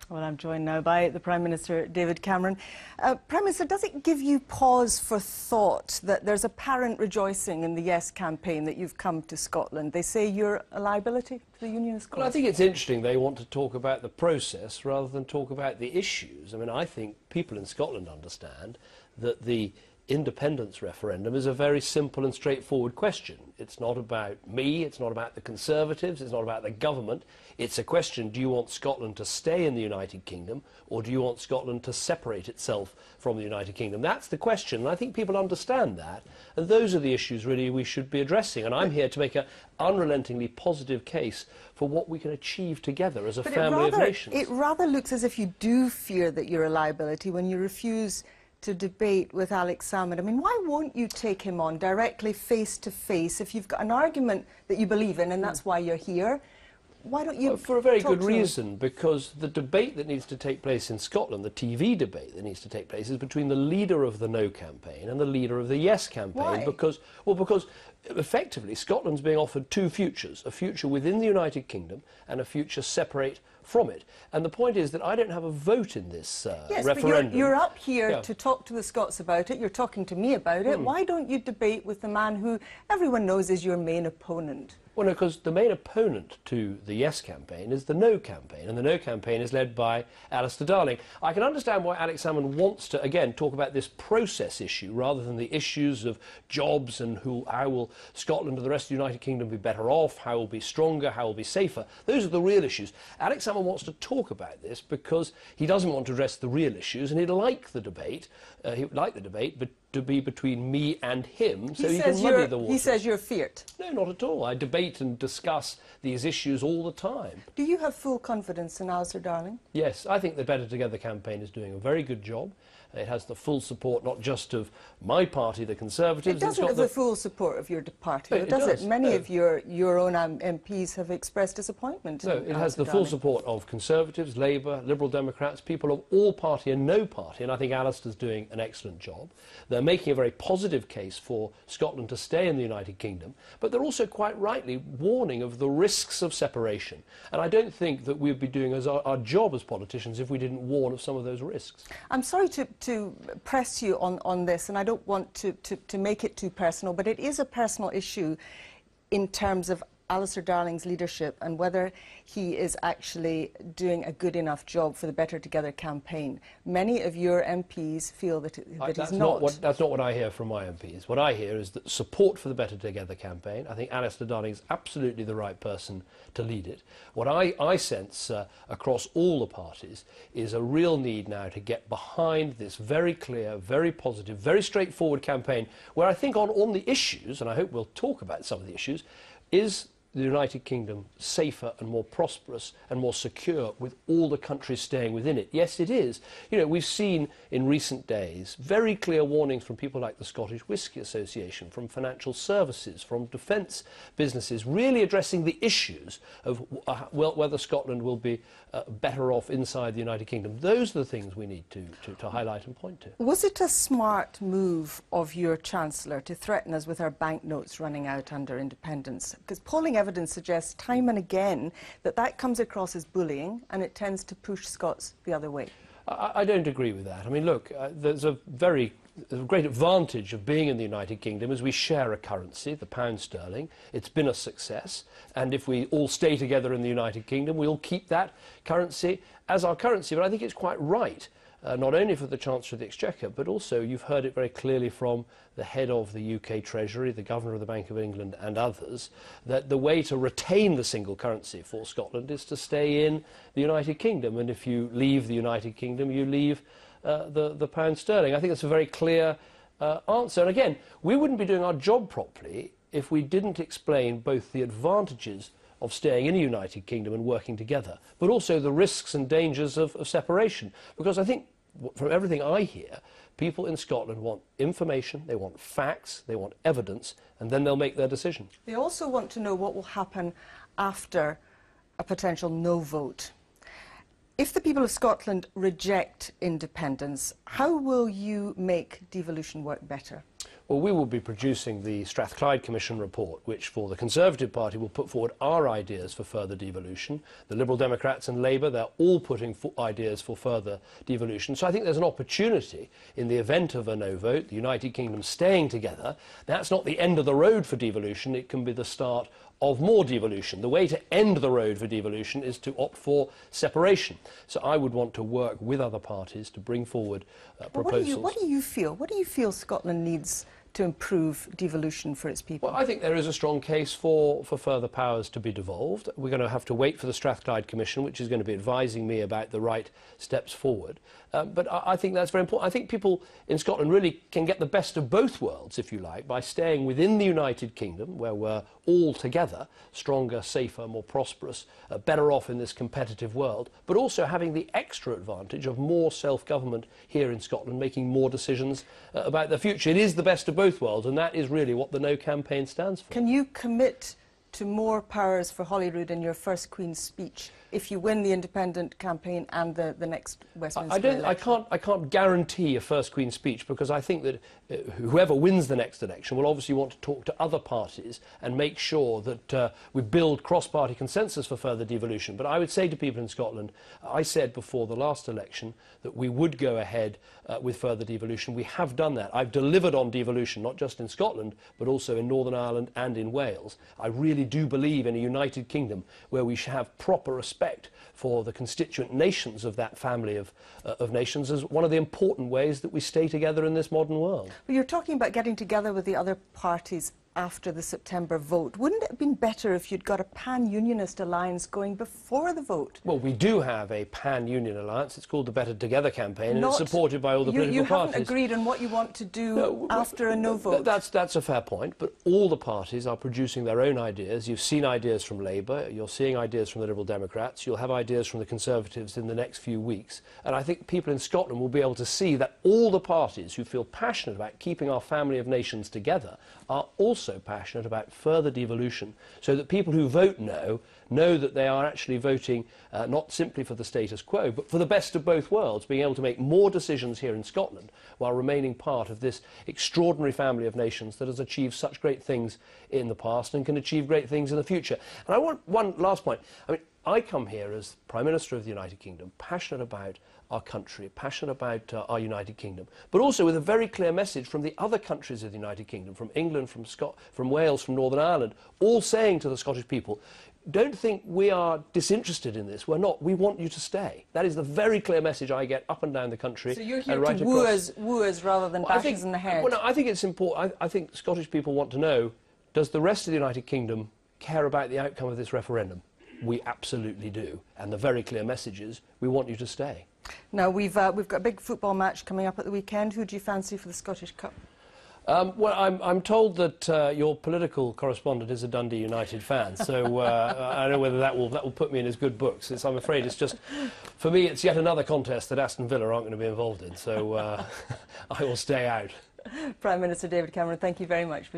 Well, I'm joined now by the Prime Minister, David Cameron. Prime Minister, does it give you pause for thought that there's apparent rejoicing in the Yes campaign that you've come to Scotland? They say you're a liability to the Unionist cause. Well, I think it's interesting they want to talk about the process rather than talk about the issues. I mean, I think people in Scotland understand that the independence referendum is a very simple and straightforward question. It's not about me, it's not about the Conservatives, it's not about the government. It's a question, do you want Scotland to stay in the United Kingdom or do you want Scotland to separate itself from the United Kingdom? That's the question, and I think people understand that, and those are the issues really we should be addressing. And I'm here to make an unrelentingly positive case for what we can achieve together as a family of nations. It rather looks as if you do fear that you're a liability when you refuse to debate with Alex Salmond. I mean, why won't you take him on directly, face to face, if you've got an argument that you believe in and that's why you're here? Why don't you? Well, for a very good reason, because the debate that needs to take place in Scotland, the TV debate that needs to take place, is between the leader of the No campaign and the leader of the Yes campaign. Why? Because effectively Scotland's being offered two futures, a future within the United Kingdom and a future separate from it. And the point is that I don't have a vote in this referendum. But you're up here to talk to the Scots about it. You're talking to me about it. Why don't you debate with the man who everyone knows is your main opponent? Well, no, because the main opponent to the Yes campaign is the No campaign, and the No campaign is led by Alistair Darling. I can understand why Alex Salmond wants to, again, talk about this process issue rather than the issues of jobs and how will Scotland and the rest of the United Kingdom be better off, how will be stronger, how will be safer. Those are the real issues. Alex Salmond wants to talk about this because he doesn't want to address the real issues, and he'd like the debate, but to be between me and him, so he can muddy the waters. He says you're feared. No, not at all. I debate and discuss these issues all the time. Do you have full confidence in Alistair Darling? Yes, I think the Better Together campaign is doing a very good job. It has the full support not just of my party, the Conservatives. It doesn't have the full support of your party, it does does. it? Many of your own MPs have expressed disappointment. No, it has the full support of Conservatives, Labour, Liberal Democrats, people of all party and no party, and I think Alistair's doing an excellent job. They're making a very positive case for Scotland to stay in the United Kingdom, but they're also quite rightly warning of the risks of separation. And I don't think that we'd be doing our job as politicians if we didn't warn of some of those risks. I'm sorry to press you on this, and I don't want to make it too personal, but it is a personal issue in terms of Alistair Darling's leadership and whether he is actually doing a good enough job for the Better Together campaign. Many of your MPs feel that he's not. That's not what I hear from my MPs. What I hear is that support for the Better Together campaign. I think Alistair Darling is absolutely the right person to lead it. What I sense across all the parties is a real need now to get behind this very clear, very positive, very straightforward campaign where I think on the issues, and I hope we'll talk about some of the issues, is the United Kingdom safer and more prosperous and more secure with all the countries staying within it? Yes, it is. You know, we've seen in recent days very clear warnings from people like the Scottish Whisky Association, from financial services, from defence businesses, really addressing the issues of whether Scotland will be better off inside the United Kingdom. Those are the things we need to highlight and point to. Was it a smart move of your Chancellor to threaten us with our banknotes running out under independence? Because polling evidence suggests time and again that comes across as bullying and it tends to push Scots the other way. I don't agree with that. I mean, look, there's a great advantage of being in the United Kingdom is we share a currency, the pound sterling. It's been a success, and if we all stay together in the United Kingdom, we'll keep that currency as our currency. But I think it's quite right, not only for the Chancellor of the Exchequer, but also you've heard it very clearly from the head of the UK Treasury, the Governor of the Bank of England and others, that the way to retain the single currency for Scotland is to stay in the United Kingdom. And if you leave the United Kingdom, you leave the pound sterling. I think that's a very clear answer. And again, we wouldn't be doing our job properly if we didn't explain both the advantages of staying in the United Kingdom and working together, but also the risks and dangers of separation. Because I think, from everything I hear, people in Scotland want information, they want facts, they want evidence, and then they'll make their decision. They also want to know what will happen after a potential no vote. If the people of Scotland reject independence, how will you make devolution work better? Well, we will be producing the Strathclyde Commission report, which for the Conservative Party will put forward our ideas for further devolution. The Liberal Democrats and Labour, they're all putting ideas for further devolution. So I think there's an opportunity in the event of a no vote, the United Kingdom staying together. That's not the end of the road for devolution, it can be the start of more devolution. The way to end the road for devolution is to opt for separation. So I would want to work with other parties to bring forward proposals. What do you feel? What do you feel Scotland needs to improve devolution for its people? Well, I think there is a strong case for further powers to be devolved. We're going to have to wait for the Strathclyde Commission, which is going to be advising me about the right steps forward. But I think that's very important. I think people in Scotland really can get the best of both worlds, if you like, by staying within the United Kingdom, where we're all together, stronger, safer, more prosperous, better off in this competitive world, but also having the extra advantage of more self-government here in Scotland, making more decisions about the future. It is the best of both worlds, and that is really what the No campaign stands for. Can you commit to more powers for Holyrood in your first Queen's speech if you win the independent campaign and the next Westminster election? I can't guarantee a first Queen's speech, because I think that whoever wins the next election will obviously want to talk to other parties and make sure that we build cross-party consensus for further devolution. But I would say to people in Scotland, I said before the last election that we would go ahead with further devolution. We have done that. I've delivered on devolution, not just in Scotland, but also in Northern Ireland and in Wales. I really do believe in a United Kingdom where we should have proper respect for the constituent nations of that family of nations as one of the important ways that we stay together in this modern world. Well, you're talking about getting together with the other parties after the September vote. Wouldn't it have been better if you'd got a pan-unionist alliance going before the vote? Well, we do have a pan-union alliance. It's called the Better Together campaign, and it's supported by all the political parties. You haven't agreed on what you want to do after a no vote? That's a fair point, but all the parties are producing their own ideas. You've seen ideas from Labour, you're seeing ideas from the Liberal Democrats, you'll have ideas from the Conservatives in the next few weeks. And I think people in Scotland will be able to see that all the parties who feel passionate about keeping our family of nations together are also passionate about further devolution, so that people who vote no know that they are actually voting not simply for the status quo, but for the best of both worlds, being able to make more decisions here in Scotland while remaining part of this extraordinary family of nations that has achieved such great things in the past and can achieve great things in the future. And I want one last point. I mean, I come here as Prime Minister of the United Kingdom, passionate about our country, passionate about our United Kingdom, but also with a very clear message from the other countries of the United Kingdom, from England, from Wales, from Northern Ireland, all saying to the Scottish people, don't think we are disinterested in this. We're not. We want you to stay. That is the very clear message I get up and down the country. So you're here to woo us rather than bash us in the head? Well, no, I think it's important. I think Scottish people want to know, does the rest of the United Kingdom care about the outcome of this referendum? We absolutely do. And the very clear message is, we want you to stay. Now, we've got a big football match coming up at the weekend. Who do you fancy for the Scottish Cup? Well, I'm told that your political correspondent is a Dundee United fan, so I don't know whether that will put me in his good books. I'm afraid it's just, for me, it's yet another contest that Aston Villa aren't going to be involved in, so I will stay out. Prime Minister David Cameron, thank you very much for joining us.